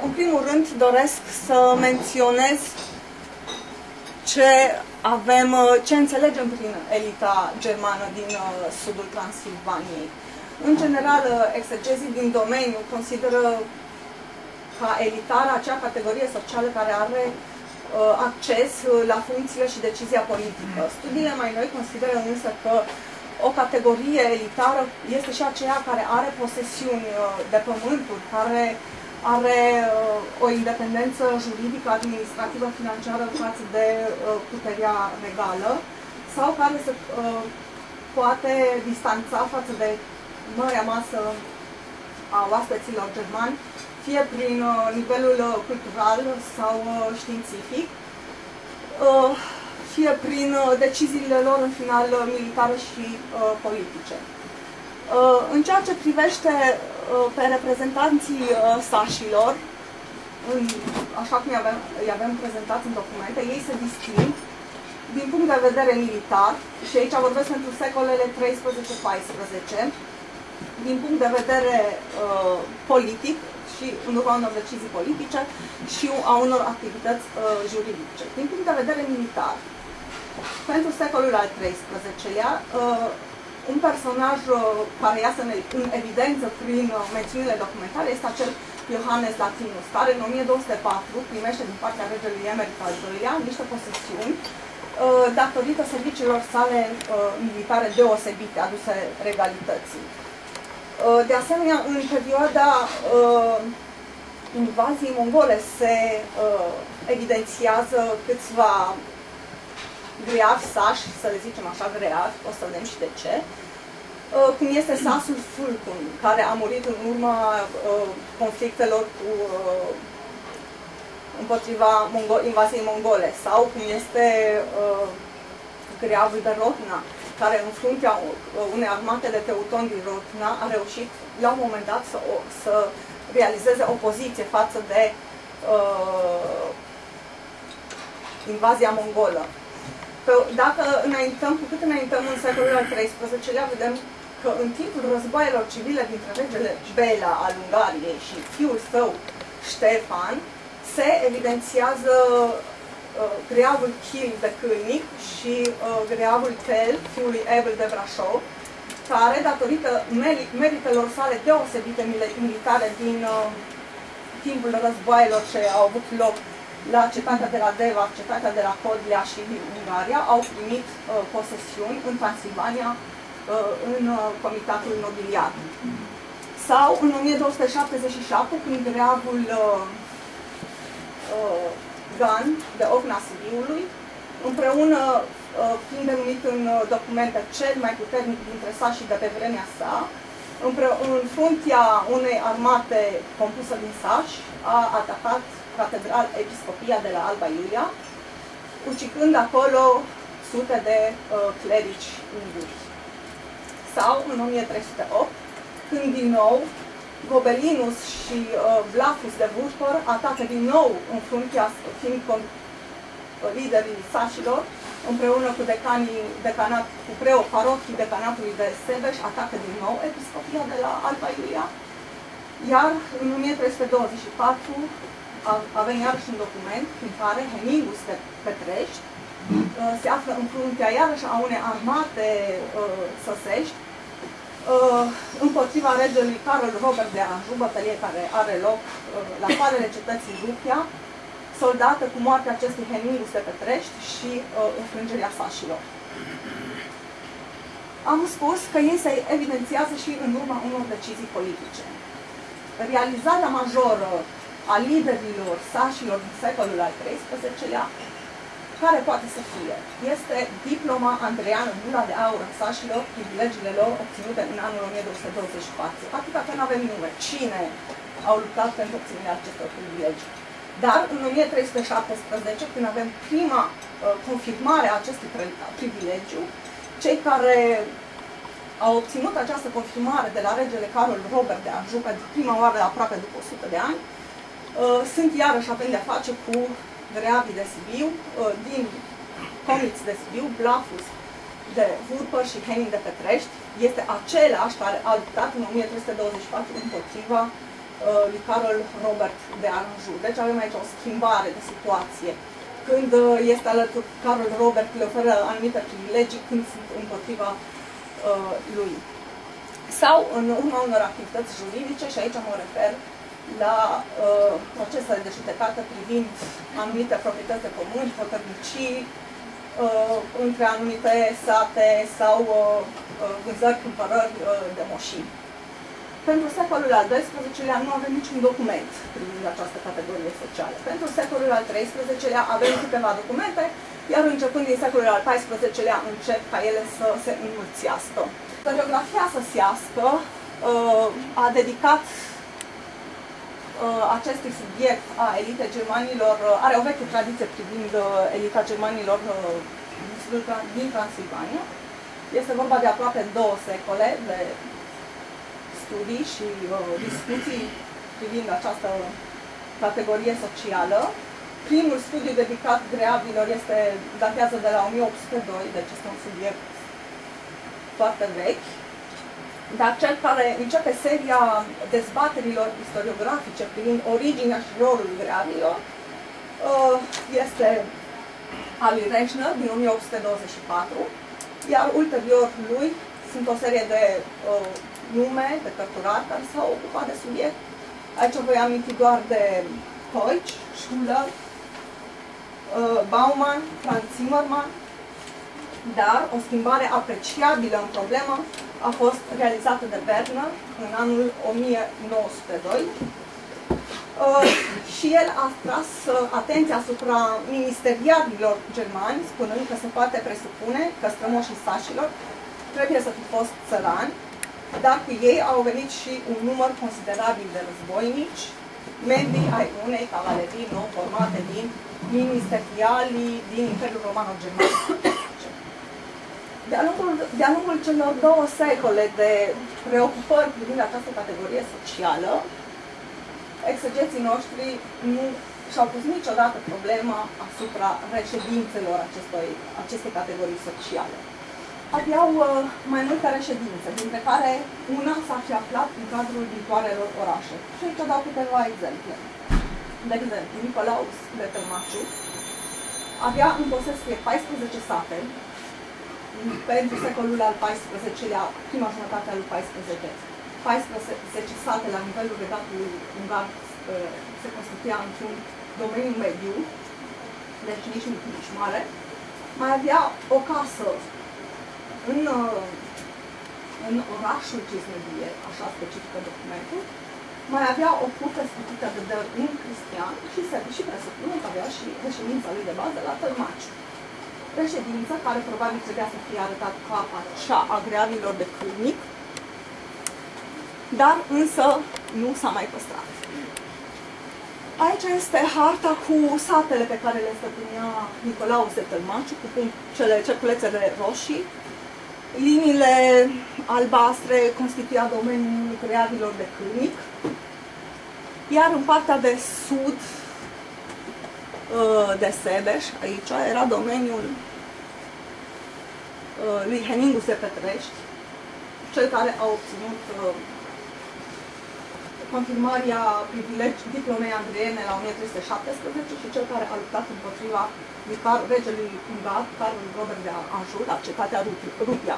În primul rând doresc să menționez ce înțelegem prin elita germană din sudul Transilvaniei. În general, exegezii din domeniu consideră ca elitară acea categorie socială care are acces la funcțiile și decizia politică. Studiile mai noi consideră însă că o categorie elitară este și aceea care are posesiuni de pământuri, care are o independență juridică, administrativă, financiară față de puterea regală sau care se poate distanța față de marea masă a oaspeților germani, fie prin nivelul cultural sau științific, fie prin deciziile lor, în final, militare și politice. În ceea ce privește pe reprezentanții sașilor, așa cum îi avem prezentați în documente, ei se disting din punct de vedere militar, și aici vorbesc pentru secolele 13-14, din punct de vedere politic și în urma unor decizii politice și a unor activități juridice. Din punct de vedere militar, pentru secolul al XIII-lea, un personaj care iasă în evidență prin mențiunile documentare este acel Iohannes Latinus, care în 1204 primește din partea regelui Emeric al II-lea niște posesiuni datorită serviciilor sale militare deosebite aduse regalității. De asemenea, în perioada invaziei mongole se evidențiază câțiva greavi sași, să le zicem așa, greavi, o să vedem și de ce, cum este sasul Fulcun, care a murit în urma conflictelor împotriva invaziei mongole, sau cum este greavul de Rotna, care în fruntea unei armate de teutoni din Rotna a reușit la un moment dat să realizeze opoziție față de invazia mongolă. Dacă înaintăm, cu cât înaintăm în secolul al XIII-lea, vedem că în timpul războaielor civile dintre regele Bela al Ungariei și fiul său Ștefan, se evidențiază greavul Chil de Câlnic și greavul Tel, fiul lui Ebel de Brașov, care, datorită meritelor sale deosebite militare din timpul războaielor ce au avut loc la cetatea de la Deva, cetatea de la Codlea și din Ungaria, au primit posesiuni în Transilvania, în comitatul nobiliar. Sau în 1277, când greavul Gan de Ocna Sibiului, împreună, fiind denumit în documente cel mai puternic dintre sașii de pe vremea sa, în fruntea unei armate compusă din sași, a atacat Catedral-Episcopia de la Alba Iulia, ucicând acolo sute de clerici unguri. Sau în 1308, când din nou Gobelinus și Blafus de Vurper atacă din nou în fruntea, fiind liderii sașilor, împreună cu cu parohii decanatului de Sebeș, atacă din nou Episcopia de la Alba Iulia. Iar în 1324 avem iarăși un document în care Hemingus de Petrești se află în fruntea iarăși a unei armate săsești împotriva regelui Carol Robert de Anjou, bătălie care are loc la falele cetății Rupia, soldată cu moartea acestui Hemingus de Petrești și înfrângerea sașilor. Am spus că ei se evidențiază și în urma unor decizii politice. Realizarea majoră a liderilor sașilor din secolul al XIII-lea, care poate să fie, este diploma andreană Bula de Aur a sașilor, privilegiile lor obținute în anul 1224. Atâta că nu avem nume. Cine au luptat pentru obținerea acestor privilegii? Dar în 1317, când avem prima confirmare a acestui privilegiu, cei care au obținut această confirmare de la regele Carol Robert de Anjou, pentru prima oară aproape după 100 de ani, sunt iarăși avem de-a face cu greavii de Sibiu, din Comiți de Sibiu, Blafus de Vurper și Henning de Petrești. Este același care a luptat în 1324 împotriva lui Carol Robert de Anjou. Deci avem aici o schimbare de situație. Când este alături, Carol Robert le oferă anumite privilegii când sunt împotriva lui. Sau în urma unor activități juridice, și aici mă refer la procesele de judecată privind anumite proprietăți de pământ, hotărnicii, între anumite sate sau vânzări, cumpărări de moșii. Pentru secolul al XII-lea nu avem niciun document privind această categorie socială. Pentru secolul al XIII-lea avem câteva documente, iar începând din secolul al XIV-lea încep ca ele să se înmulțească. Istoriografia săsească a dedicat acestui subiect a elitei germanilor, are o veche tradiție privind elita germanilor din Transilvania. Este vorba de aproape 2 secole de studii și discuții privind această categorie socială. Primul studiu dedicat greavilor datează de la 1802, deci este un subiect foarte vechi. Dar cel care începe seria dezbaterilor istoriografice privind originea și rolul greavilor este al lui Rechner din 1824, iar ulterior lui sunt o serie de nume, de cărturari care s-au ocupat de subiect. Aici voi aminti doar de Teutsch, Schuler, Baumann, Franz Zimmermann, dar o schimbare apreciabilă în problemă a fost realizată de Werner în anul 1902 și el a tras atenția asupra ministeriarilor germani, spunând că se poate presupune că strămoșii sașilor trebuie să fi fost țărani, dar cu ei au venit și un număr considerabil de războinici, membri ai unei cavalerii nou formate din ministerialii din Imperiul Romano-German. De-a lungul celor 2 secole de preocupări privind această categorie socială, exegeții noștri nu și-au pus niciodată problema asupra reședințelor acestei categorii sociale. Aveau mai multe reședințe, dintre care una s-a fi aflat în cadrul viitoarelor orașe. Și aici dau câteva exemple. De exemplu, Nicolaus de Tălmaciu avea în posesie 14 sate pentru secolul al XIV-lea, prima jumătate a lui XIV. 14 sate la nivelul regatului ungar se constituia într-un domeniu mediu, deci nici mic, nici mare. Mai avea o casă în orașul Cisnădie, așa specifică documentul, mai avea o curte sfântită de un cristian și presupune că avea și reședința lui de bază la Tălmaciu. Reședință care probabil trebuia să fie arătat ca cea a greavilor de cârnic, dar însă nu s-a mai păstrat. Aici este harta cu satele pe care le stăpânea Nicolaus de Tălmaciu, cu cerculețele roșii. Liniile albastre constituia domeniul greavilor de cârnic, iar în partea de sud de Sebeș, aici era domeniul lui Heningus de Petrești, cel care a obținut confirmarea diplomei andreiene la 1317 și cel care a luptat împotriva regelui ungar, Carol Robert de Anjou, la cetatea Rupia.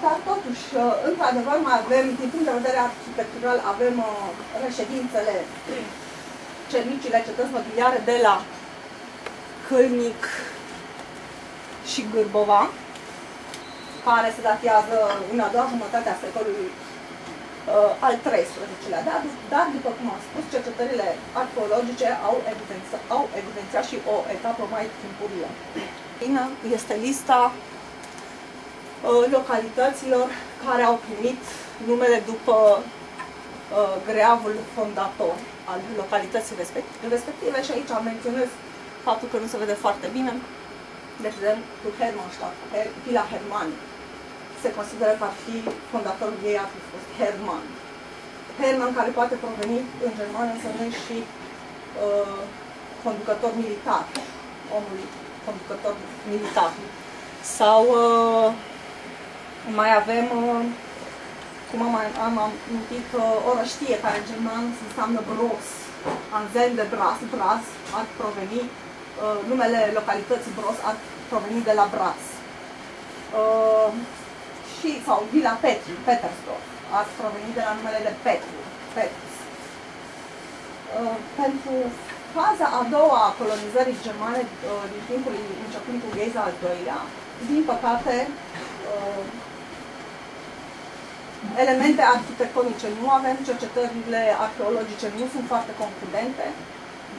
Dar totuși, într-adevăr, mai avem, din punct de vedere arhitectural, avem reședințele, cernicile, cetăți mobiliare de la Cârnic și Gârbova, care se datează în a doua jumătate a secolului al XIII-lea, dar, după cum am spus, cercetările arheologice au evidențiat și o etapă mai timpurie. Este lista localităților care au primit numele după greavul fondator al localității respective și aici menționez faptul că nu se vede foarte bine. De exemplu, Hermannstadt, Villa Hermann, se consideră că ar fi fondatorul ei ar fi fost Hermann. Hermann, care poate proveni în germană însemnând și conducător militar, omul conducător militar. Sau mai avem cum am amintit, orăștie, care în german înseamnă Bros. Anzen de Braz, Braz ar proveni, numele localității Bros ar proveni de la Braz. Sau Vila Petru, Petersdorf, ar proveni de la numele de Petru, Petrus. Pentru faza a doua a colonizării germane din timpul începând cu Gheza al II-lea, din păcate, elemente arhitectonice nu avem, cercetările arheologice nu sunt foarte concludente.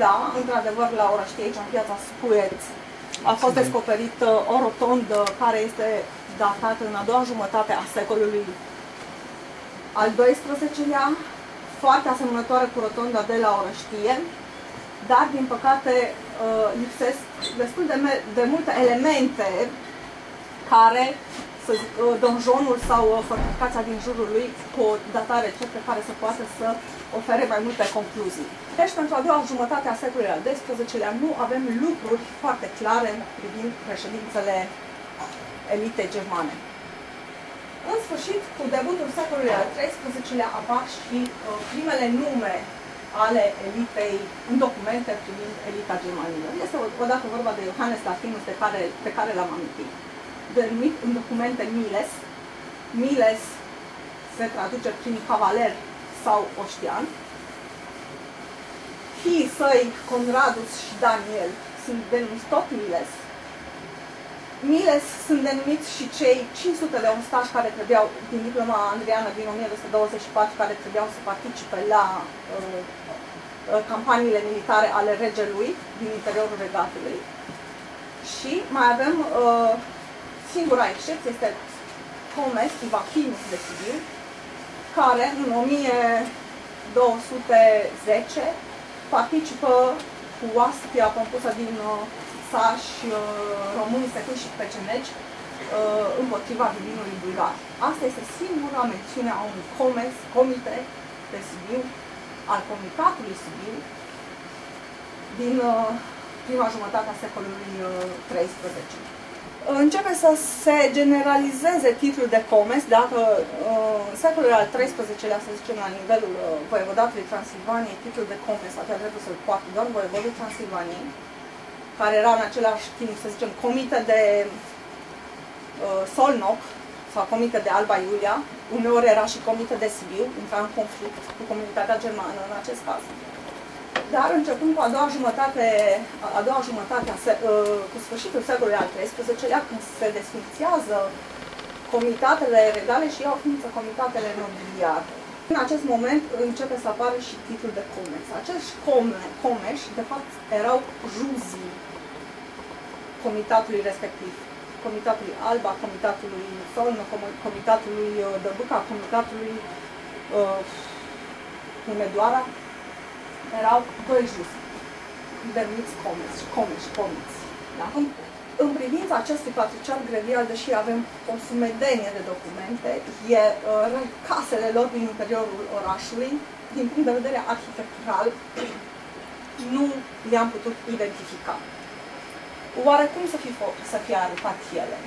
Da, într-adevăr, la Orăștie, aici în piața Scuet, a fost descoperit o rotondă care este datată în a doua jumătate a secolului al XII-lea, foarte asemănătoare cu rotonda de la Orăștie, dar, din păcate, lipsesc destul de multe elemente care, să zic, donjonul sau fortificația din jurul lui, cu o datare certă care să poată să ofere mai multe concluzii. Deci, pentru a doua jumătate a secolului al XII-lea nu avem lucruri foarte clare privind președințele elitei germane. În sfârșit, cu debutul secolului al XIII-lea apar și primele nume ale elitei în documente privind elita germanilor. Este odată vorba de Johannes Latinus, pe care l-am amintit, denumit în documente Miles. Miles se traduce prin cavaler sau oștian. Fiii săi, Conradus și Daniel, sunt denumiți tot Miles. Miles sunt denumiți și cei 500 de ostași care trebuiau, din diploma andriană din 1224, care trebuiau să participe la campaniile militare ale regelui din interiorul regatului. Și mai avem singura excepție, este Comes Ivacinus de Sibiu, care în 1210 participă cu oaspia compusă din sași, români, secuni și pecenegi împotriva divinului bulgar. Asta este singura mențiune a unui comite de Sibiu, al Comitatului Sibiu, din prima jumătate a secolului XIII. Începe să se generalizeze titlul de comes dacă în secolul al XIII-lea, să zicem, la nivelul voievodatului Transilvaniei, titlul de comes avea dreptul să-l poartă doar voievodul Transilvaniei, care era în același timp, să zicem, comite de Szolnok sau comite de Alba Iulia, uneori era și comite de Sibiu, intra în conflict cu comunitatea germană în acest caz. Dar începând cu a doua jumătate cu sfârșitul secolului al XIII-lea, când se desfințează comitatele regale și iau ființă comitatele nobiliare. În acest moment începe să apară și titlul de comes. Acești comeși, de fapt, erau juzii comitatului respectiv. Comitatului Alba, comitatului Solno, comitatului Dăbuca, comitatului Hunedoara. Erau doi juzi, denumiți comiți. Da? În privința acestui patriciar grevial, deși avem o sumedenie de documente, casele lor din interiorul orașului, din punct de vedere arhitectural, nu le-am putut identifica. Oare cum să fie arătat ele?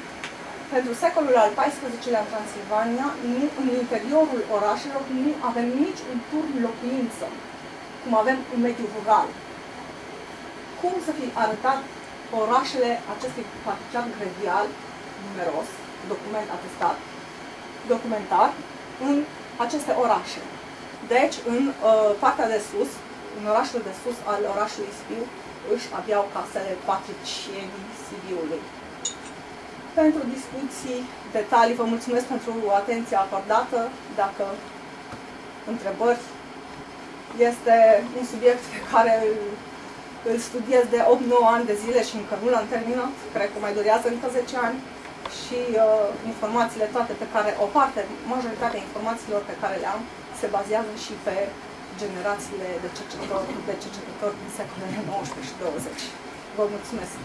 Pentru secolul al XIV-lea în Transilvania, în interiorul orașelor, nu avem nici un turn locuință, cum avem în mediul rural. Cum să fie arătat orașele acestui patriciar grevial numeros, documentar, în aceste orașe? Deci, în partea de sus, în orașul de sus al orașului Sibiu, își aveau casele patricienii Sibiului. Pentru discuții, detalii, vă mulțumesc pentru atenția acordată. Dacă întrebări, este un subiect pe care îl studiez de 8-9 ani de zile și încă nu l-am terminat. Cred că mai durează încă 10 ani. Și informațiile toate pe care, majoritatea informațiilor pe care le am, se bazează și pe generațiile de cercetători din secolele 19 și 20. Vă mulțumesc!